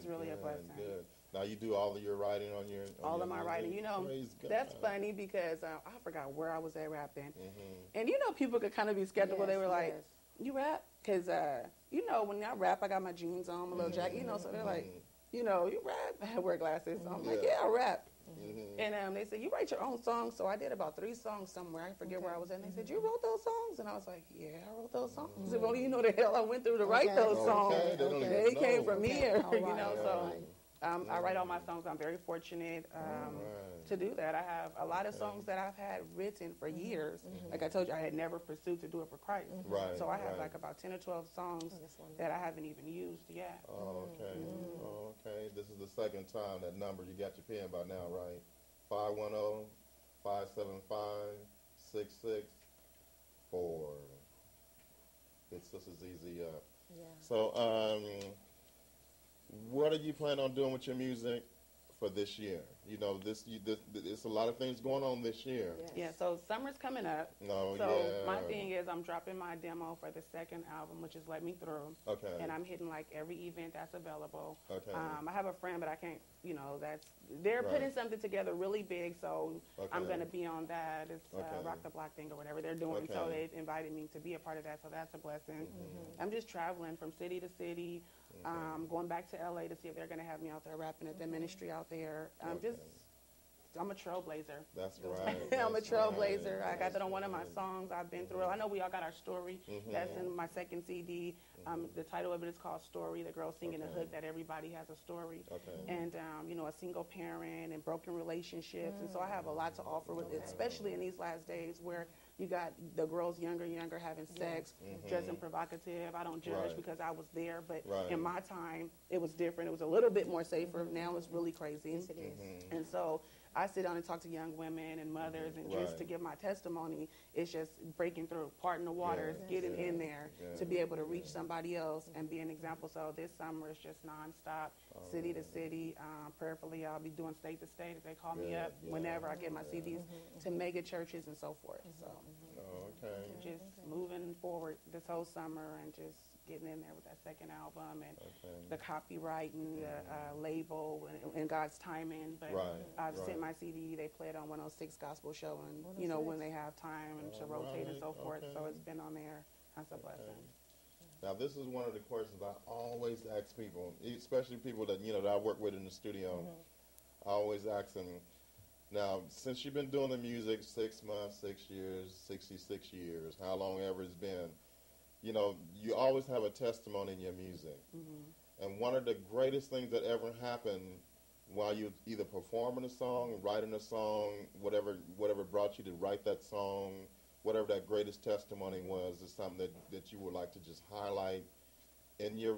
really a blessing. Good. Now you do all of your writing on your All of my music? writing. You know, Praise God. that's funny because I forgot where I was at rapping. Mm-hmm. And, you know, people could kind of be skeptical. Yes, they were like, yes. you rap? Because, you know, when I rap, I got my jeans on, my little jacket, you know, so they're like, you know, you rap? I wear glasses. So I'm like, yeah, I rap. Mm-hmm. And they said, you write your own songs? So I did about 3 songs somewhere. I forget where I was at. And they said, you wrote those songs? And I was like, yeah, I wrote those songs. If only you know the hell I went through to write those songs. They came from here, you know, so... I write all my songs. I'm very fortunate to do that. I have a lot of songs that I've had written for years. Like I told you, I had never pursued to do it for Christ. Right. So I have like about 10 or 12 songs that I haven't even used yet. Oh, okay. Oh, okay. This is the second time that number. You got your pen by now, right? 510-575-6644. Hit Sister ZZ up. Yeah. So, what are you planning on doing with your music for this year? You know, there's a lot of things going on this year. Yes. Yeah, so summer's coming up. Oh, So yeah. my thing is I'm dropping my demo for the second album, which is Let Me Through. Okay. And I'm hitting like every event that's available. Okay. I have a friend, but I can't, you know, they're putting something together really big, so I'm going to be on that. It's Rock the Block thing or whatever they're doing. Okay. So they invited me to be a part of that, so that's a blessing. I'm just traveling from city to city, going back to LA to see if they're going to have me out there rapping at the ministry out there. I'm a trailblazer. That's right. I'm a That's trailblazer. right. I got that on one of my songs. I've been through it. I know we all got our story. That's in my second CD. The title of it is called Story. The girl singing the hook that everybody has a story. And, you know, a single parent and broken relationships. And so I have a lot to offer with it, especially in these last days where you got the girls younger having sex, dressing provocative. I don't judge because I was there, but in my time, it was different. It was a little bit more safer. Now it's really crazy. Yes, it is. And so I sit down and talk to young women and mothers, and just to give my testimony, it's just breaking through, parting the waters, getting in there to be able to reach somebody else and be an example. So this summer is just nonstop, city to city. Prayerfully, I'll be doing state to state if they call me up whenever I get my CDs to mega churches and so forth. So just moving forward this whole summer and just getting in there with that second album and the copywriting, the label, and God's timing. But I've sent my CD. They play it on 106 Gospel Show, and you know when they have time and to rotate and so forth. So it's been on there. That's a blessing. Now this is one of the questions I always ask people, especially people that that I work with in the studio. I always ask them. Now, since you've been doing the music 6 months, 6 years, 66 years, how long ever it's been, you know, you always have a testimony in your music. And one of the greatest things that ever happened while you either performing a song, writing a song, whatever brought you to write that song, whatever that greatest testimony was, is something that you would like to just highlight in your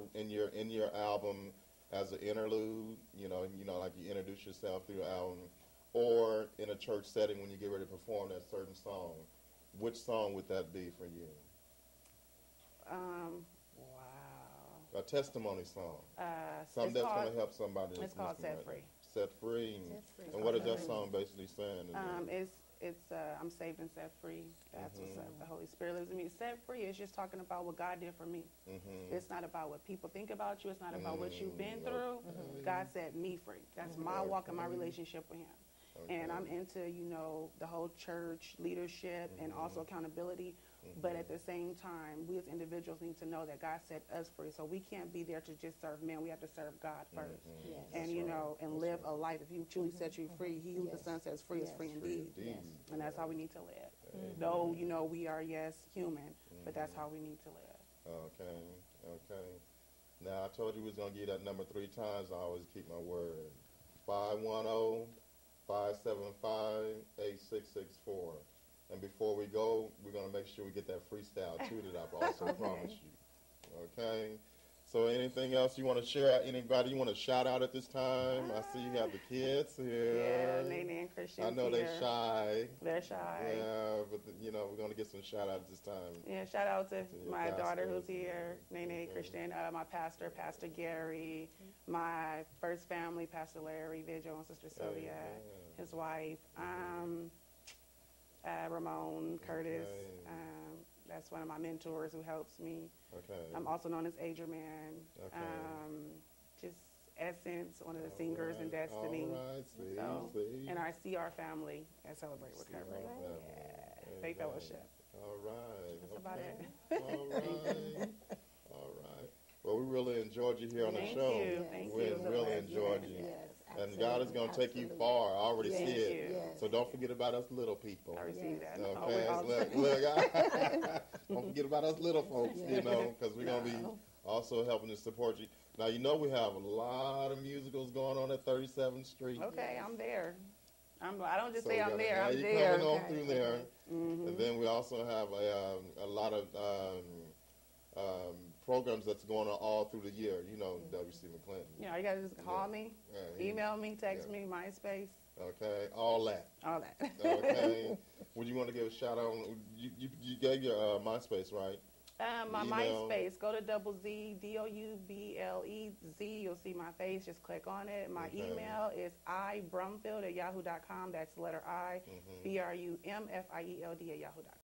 album as an interlude, you know, like you introduce yourself through the album, or in a church setting when you get ready to perform that certain song. Which song would that be for you? Wow. A testimony song. Something that's going to help somebody. It's called Set Free. Set Free. And what is that song basically saying? It's I'm saved and set free. That's what's up. The Holy Spirit lives in me. Set free is just talking about what God did for me. It's not about what people think about you. It's not about what you've been through. God set me free. That's my walk and my relationship with Him. And I'm into, you know, the whole church leadership and also accountability. But at the same time, we as individuals need to know that God set us free. So we can't be there to just serve men. We have to serve God first. And, you know, and live a life. If He truly set you free, He who the Son sets free is free indeed. And that's how we need to live. Though, you know, we are, yes, human, but that's how we need to live. Okay. Now, I told you we was going to give you that number 3 times. I always keep my word. 510-575-8664. And before we go, we're going to make sure we get that freestyle too that I've also promised you. Okay? So anything else you want to share? Anybody you want to shout out at this time? I see you have the kids here. Yeah, Nene and Christian. I know they're shy. They're shy. Yeah, but you know, we're going to get some shout outs this time. Yeah, shout out to my daughter who's here, Nene, Christian, my pastor, Pastor Gary, my first family, Pastor Larry, Vigil, and Sister Sylvia, his wife, Ramon, Curtis. That's one of my mentors who helps me. I'm also known as Ager Man. Just Essence, one of the singers in Destiny. All right, see. And our CR family at Celebrate Recovery. Faith Fellowship. All right. That's about it. All right. All right. Well, we really enjoyed you here on the show. Thank we you. really enjoyed you. Yes, and God is going to take you far. I already see it. Yes. So don't forget about us little people. I receive that. Okay. Look, don't forget about us little folks, you know, because we're going to be also helping to support you. Now, you know we have a lot of musicals going on at 37th Street. Okay, I'm there. I don't just So say I'm there. I'm you're there. coming on through there. And then we also have a lot of programs that's going on all through the year. You know, W.C. McClinton. Yeah, you guys just call me, email me, text me, MySpace. Okay, all that. All that. Okay. Would you want to give a shout out? You gave your MySpace, right? My Email. MySpace, go to DOUBLEZ. You'll see my face. Just click on it. My email is ibrumfield@yahoo.com. That's letter I, BRUMFIELD @yahoo.com.